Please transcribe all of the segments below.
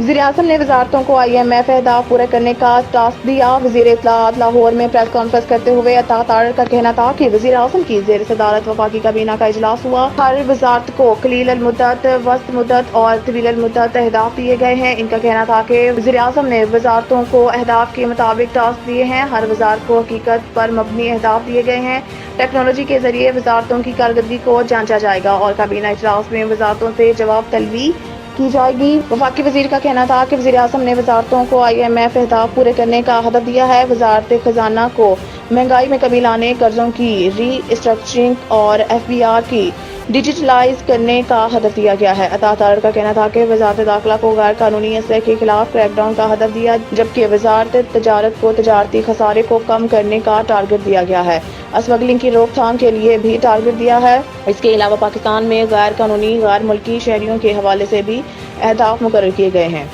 वज़ीर-ए-आज़म ने वज़ारतों को IMF अहदाफ पूरे करने का टास्क दिया। वज़ीर इत्तलाआत लाहौर में प्रेस कॉन्फ्रेंस करते हुए अता तारड़ का कहना था कि वज़ीर-ए-आज़म की ज़ेर सदारत वफाकी काबीना का इजलास हुआ। हर वज़ारत को कलील मुद्दत, वस्त मुद्दत और तवील मुद्दत अहदाफ दिए गए हैं। इनका कहना था कि वज़ीर-ए-आज़म ने वज़ारतों को अहदाफ के मुताबिक टास्क दिए हैं। हर वज़ारत को हकीकत पर मबनी अहदाफ दिए गए हैं। टेक्नोलॉजी के जरिए वज़ारतों की कारकर्दगी को जांचा जाएगा और काबीना इजलास में वज़ारतों से जवाब तलबी की जाएगी। वफाकी वजीर का कहना था कि वज़ीर-ए-आज़म ने वज़ारतों को IMF अहदाफ पूरे करने का हदफ दिया है। वज़ारत खजाना को महंगाई में कमी लाने, कर्जों की री-स्ट्रक्चरिंग और FBR की डिजिटलाइज करने का हदफ दिया गया है। अता तारड़ का कहना था कि वज़ारत दाखिला को गैर कानूनी असले के खिलाफ क्रैकडाउन का हदफ दिया, जबकि वज़ारत तजारत को तजारती खसारे को कम करने का टारगेट दिया गया है। स्मगलिंग की रोकथाम के लिए भी टारगेट दिया है। इसके अलावा पाकिस्तान में गैर कानूनी गैर मुल्की शहरियों के हवाले से भी अहदाफ मुकर्रर किए गए हैं।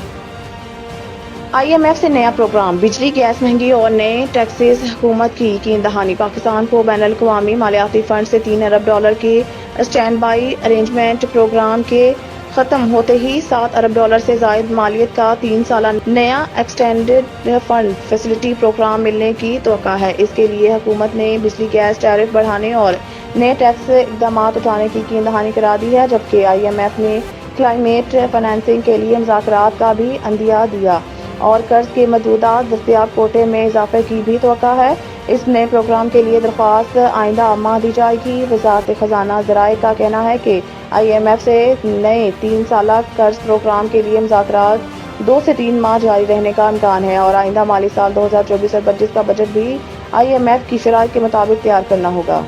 IMF से नया प्रोग्राम, बिजली गैस महंगी और नए टैक्सेस, हुकूमत की कीन दहानी। पाकिस्तान को बैनुल अक़वामी मालियाती फंड से $3 अरब के स्टैंड बाई अरेंजमेंट प्रोग्राम के खत्म होते ही $7 अरब से जायद मालियत का 3 साला नया एक्सटेंडेड फंड फैसिलिटी प्रोग्राम मिलने की तवक्का है। इसके लिए हुकूमत ने बिजली गैस टैरिफ बढ़ाने और नए टैक्स इक़दाम उठाने की कीन दहानी करा दी है, जबकि IMF ने क्लाइमेट फाइनेंसिंग के लिए मुज़ाकरात का भी अंदिया दिया और कर्ज के मौजूदा दस्तयाब कोटे में इजाफे की भी तवक्का है। इस नए प्रोग्राम के लिए दरख्वास्त आइंदा माह दी जाएगी। वज़ारत खजाना ज़राए का कहना है कि IMF से नए 3 साला कर्ज प्रोग्राम के लिए मुज़ाकरात 2 से 3 माह जारी रहने का इम्कान है और आइंदा माली साल 2024 और 25 का बजट भी IMF की शराइत के मुताबिक तैयार करना होगा।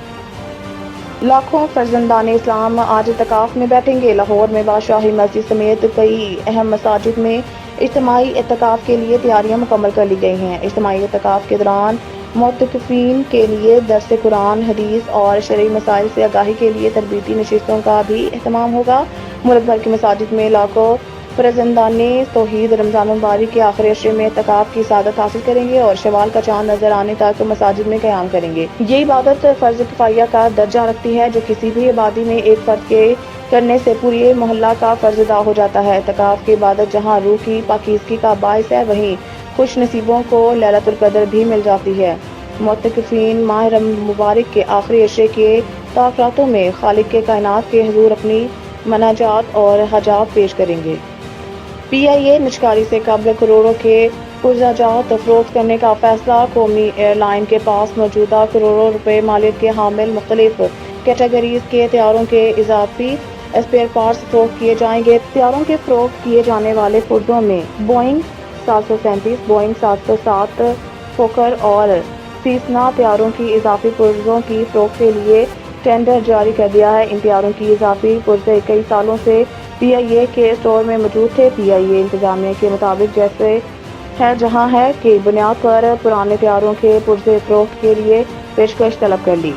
लाखों फर्जंदाने इस्लाम आज इत्तिकाफ में बैठेंगे। लाहौर में बादशाही मस्जिद समेत कई अहम मसाजिद में इज्तिमाई इत्तिकाफ के लिए तैयारियां मुकम्मल कर ली गई हैं। इज्तिमाई इत्तिकाफ के दौरान मुतकिफीन के लिए दर्स कुरान, हदीस और शरई मसाइल से आगाही के लिए तरबीती नशिस्तों का भी एहतमाम होगा। मुल्क भर की मसाजिद में लाखों फर्जंदाने तौहीद रमज़ान मुबारक के आखिरी अशरे में इत्तिकाफ की सादत हासिल करेंगे और शवाल का चांद नजर आने तक मसाजिद में क़याम करेंगे। ये इबादत फ़र्ज किफ़ाया का दर्जा रखती है, जो किसी भी आबादी में एक फ़र्द के करने से पूरी मोहल्ला का फ़र्ज अदा हो जाता है। इत्तिकाफ की इबादत जहाँ रूह की पाकीज़गी का बाइस है, वहीं खुश नसीबों को लैलतुल क़द्र भी मिल जाती है। मुतकिफीन माह मुबारक के आखिरी अशरे के ताक़रातों में खालिक के कायनात के हुज़ूर अपनी मनाजात और हजात पेश करेंगे। PIA निजकारी से कब्ल करोड़ों के पुर्जाजात फरोख्त करने का फैसला। कौमी एयरलाइन के पास मौजूदा करोड़ों रुपए मालियत के हामिल मुख्तलिफ कैटेगरीज के तैयारों के इजाफी स्पेयर पार्ट्स फरोख्त किए जाएंगे। तैयारों के फरोख्त किए जाने वाले पुर्जों में बोइंग 737, बोइंग 707 फोकर और सीसना तैयारों की इजाफी पुर्जों की फरोख्त के लिए टेंडर जारी कर दिया है। इन तैयारों की इजाफी पुर्जे कई सालों से PIA के स्टोर में मौजूद थे। PIA इंतजामिया के मुताबिक जैसे है जहां है कि बुनियाद पर पुराने तैयारों के पुर्जे फरोख्त के लिए पेशकश तलब कर ली।